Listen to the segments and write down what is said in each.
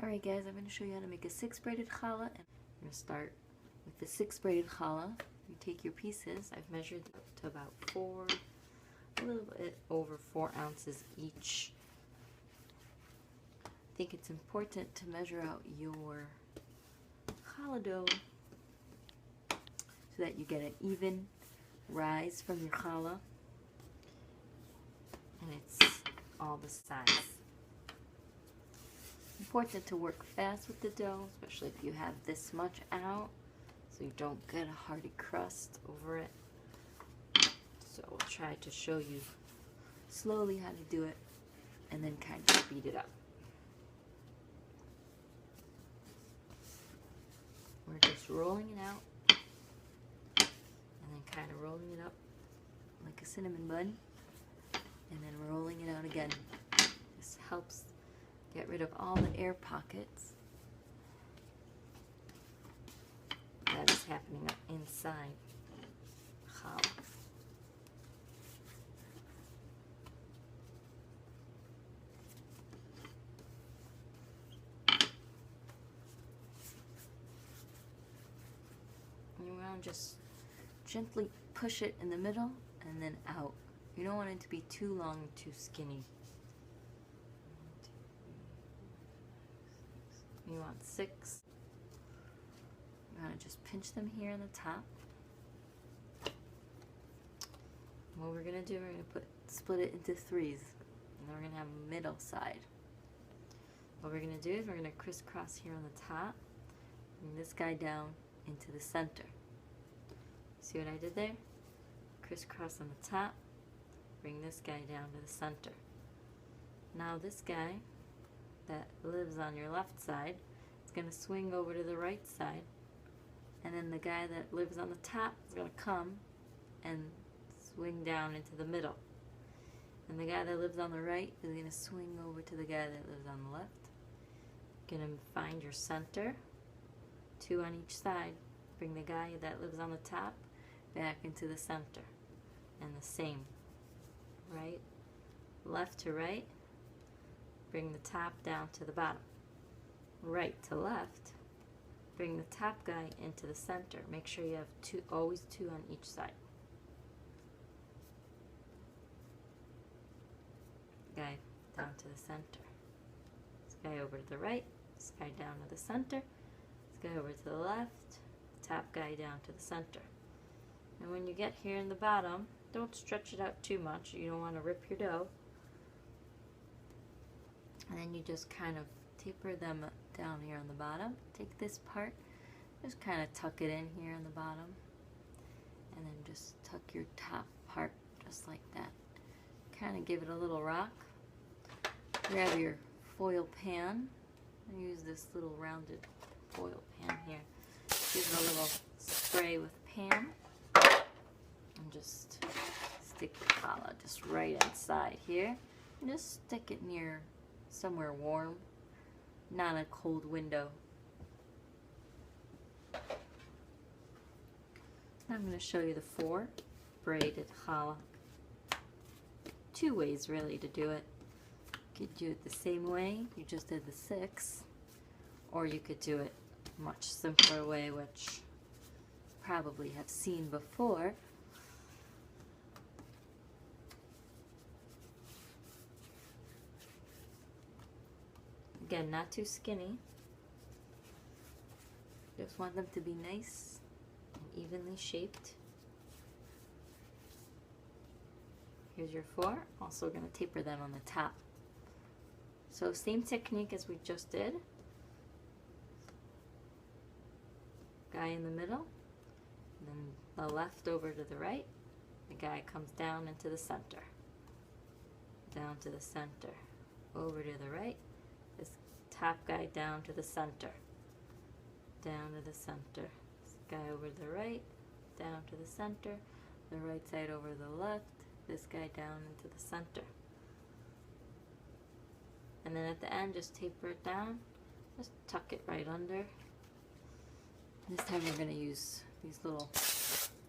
Alright guys, I'm going to show you how to make a 6 braided challah. And I'm going to start with the 6 braided challah. You take your pieces. I've measured up to about a little bit over 4 ounces each. I think it's important to measure out your challah dough so that you get an even rise from your challah and it's all the size. Important to work fast with the dough, especially if you have this much out, so you don't get a hardy crust over it. So I'll try to show you slowly how to do it and then kind of speed it up. We're just rolling it out and then kind of rolling it up like a cinnamon bun and then rolling it out again. This helps get rid of all the air pockets that is happening inside challah. And you want to just gently push it in the middle and then out. You don't want it to be too long and too skinny. You want 6. You want to just pinch them here on the top. And what we're going to do, we're going to split it into 3s. And then we're going to have a middle side. What we're going to do is we're going to crisscross here on the top. Bring this guy down into the center. See what I did there? Crisscross on the top. Bring this guy down to the center. Now this guy that lives on your left side is going to swing over to the right side, and then the guy that lives on the top is going to come and swing down into the middle, and the guy that lives on the right is going to swing over to the guy that lives on the left. You're going to find your center, 2 on each side. Bring the guy that lives on the top back into the center, and the same, right, left to right. Bring the top down to the bottom. Right to left. Bring the top guy into the center. Make sure you have always 2 on each side. Guy down to the center. This guy over to the right. This guy down to the center. This guy over to the left. The top guy down to the center. And when you get here in the bottom, don't stretch it out too much. You don't want to rip your dough. And then you just kind of taper them down here on the bottom. Take this part, just kind of tuck it in here on the bottom. And then just tuck your top part just like that. Kind of give it a little rock. Grab your foil pan. I use this little rounded foil pan here. Give it a little spray with pan. And just stick your challah just right inside here. And just stick it near somewhere warm, not a cold window. Now I'm going to show you the 4 braided challah. 2 ways really to do it. You could do it the same way you just did the 6, or you could do it a much simpler way, which you probably have seen before. Again, not too skinny. Just want them to be nice and evenly shaped. Here's your 4. Also going to taper them on the top. So same technique as we just did. Guy in the middle, and then the left over to the right. The guy comes down into the center. Down to the center. Over to the right. This top guy down to the center. Down to the center. This guy over to the right. Down to the center. The right side over to the left. This guy down into the center. And then at the end, just taper it down. Just tuck it right under. This time we're going to use these little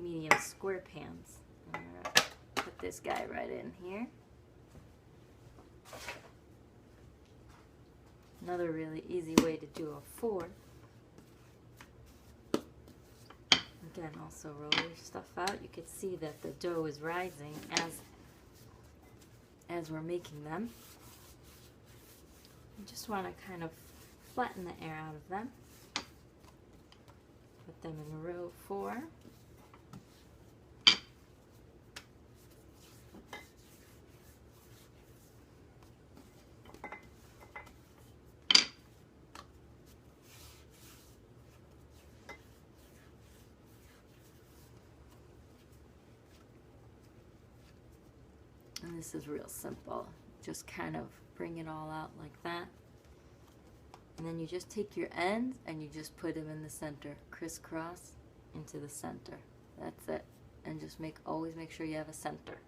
medium square pans. And we're going to put this guy right in here. Another really easy way to do a 4. Again, also roll your stuff out. You can see that the dough is rising as we're making them. You just want to kind of flatten the air out of them. Put them in row 4. And this is real simple. Just kind of bring it all out like that. And then you just take your ends and you just put them in the center. Crisscross into the center. That's it. And just always make sure you have a center.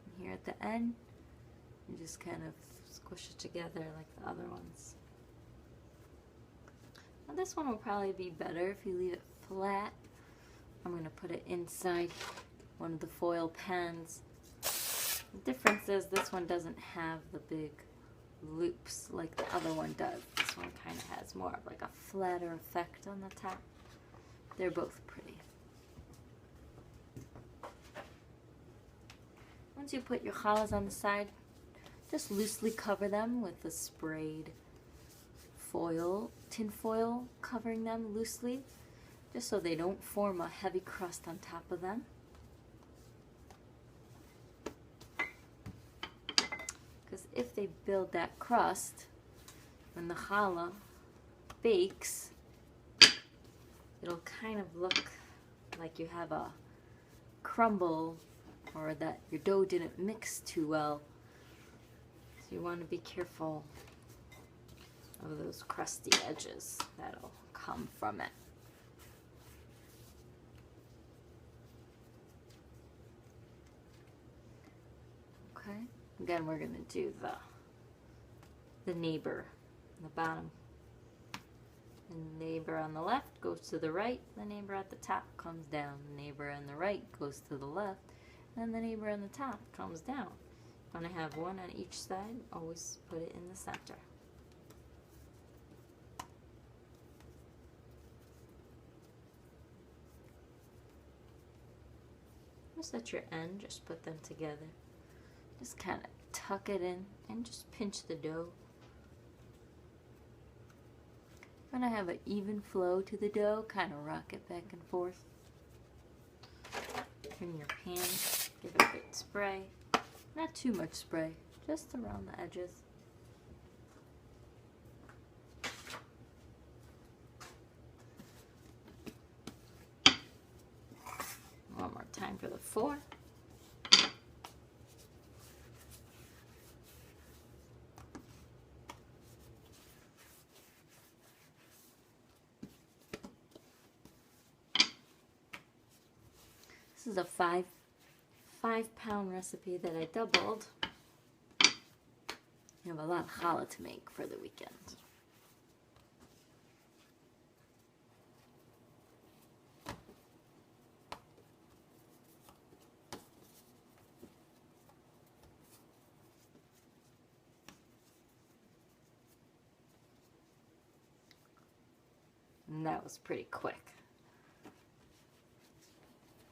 And here at the end, you just kind of squish it together like the other ones. Now this one will probably be better if you leave it flat. I'm going to put it inside one of the foil pans. The difference is this one doesn't have the big loops like the other one does. This one kind of has more of like a flatter effect on the top. They're both pretty. Once you put your challahs on the side, just loosely cover them with the sprayed foil, tin foil, covering them loosely, just so they don't form a heavy crust on top of them. Because if they build that crust, when the challah bakes, it'll kind of look like you have a crumble or that your dough didn't mix too well. So you want to be careful of those crusty edges that'll come from it. Okay, again we're going to do the neighbor on the bottom. The neighbor on the left goes to the right, the neighbor at the top comes down, the neighbor on the right goes to the left, and the neighbor on the top comes down. You want to have one on each side, always put it in the center. Just at your end, just put them together. Just kind of tuck it in and just pinch the dough. You want to have an even flow to the dough, kind of rock it back and forth. In your pan, give it a good spray. Not too much spray, just around the edges. One more time for the 4. This is a 5-pound recipe that I doubled. You have a lot of challah to make for the weekend. And that was pretty quick.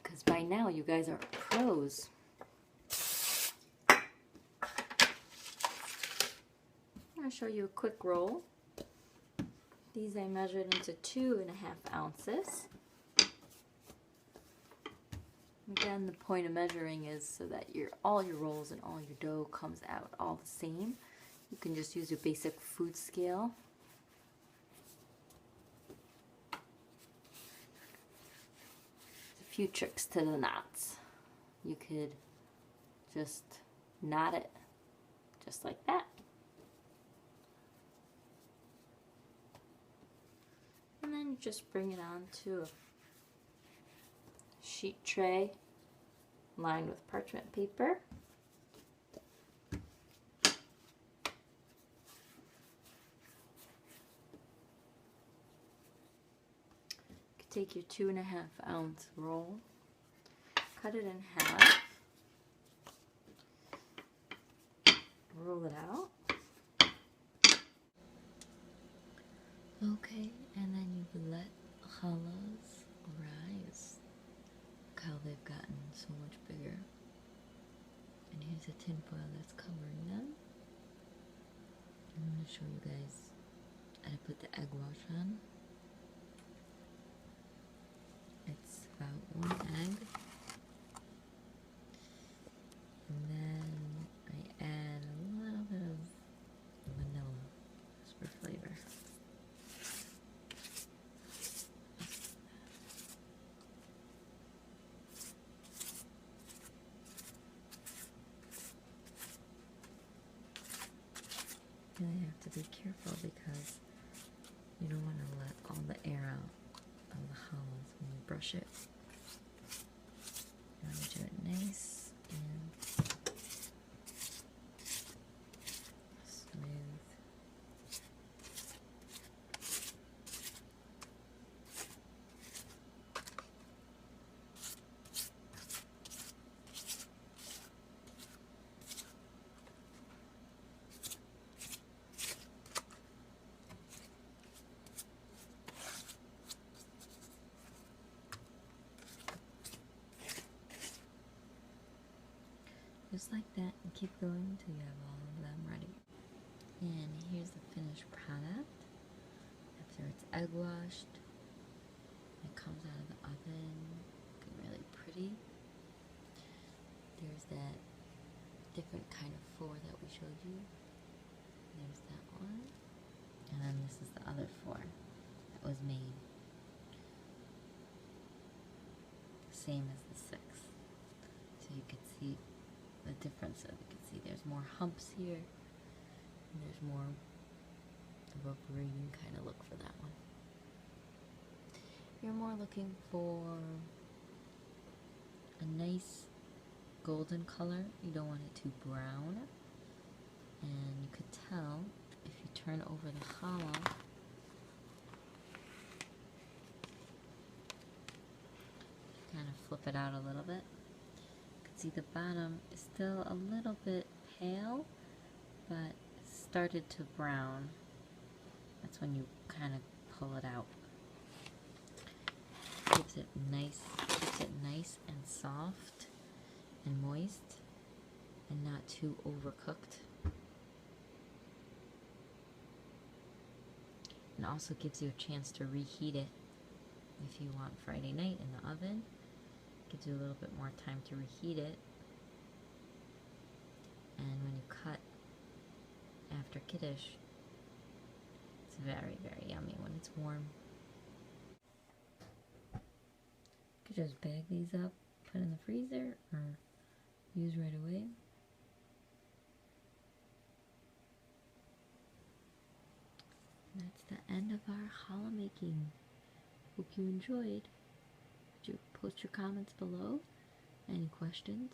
Because by now you guys are pros. I'm going to show you a quick roll. These I measured into 2.5 ounces. Again, the point of measuring is so that all your rolls and all your dough comes out all the same. You can just use your basic food scale. Few tricks to the knots. You could just knot it just like that. And then just bring it onto a sheet tray lined with parchment paper. take your 2.5-ounce roll, cut it in half, roll it out. Okay, and then you let challahs rise. Look how they've gotten so much bigger. And here's a tin foil that's covering them. I'm going to show you guys how to put the egg wash on. It's about 1 egg. And then I add a little bit of vanilla just for flavor. You have to be careful because you don't want to let all the air out of the challahs when you brush it. You want to do it nice and smooth. Just like that, and keep going until you have all of them ready. And here's the finished product. After it's egg washed, it comes out of the oven, looking really pretty. There's that different kind of four that we showed you. There's that one. And then this is the other four that was made. The same as the 6. So you can see the difference. So you can see there's more humps here, and there's more of a braiding kind of look for that one. You're more looking for a nice golden color. You don't want it too brown, and you could tell if you turn over the challah. Kind of flip it out a little bit. See, the bottom is still a little bit pale, but started to brown. That's when you kind of pull it out. Keeps it nice and soft and moist, and not too overcooked. And also gives you a chance to reheat it if you want Friday night in the oven. Gives you a little bit more time to reheat it, and when you cut after Kiddush, it's very, very yummy when it's warm. You could just bag these up, put in the freezer, or use right away. And that's the end of our challah making. Hope you enjoyed. Post your comments below. Any questions?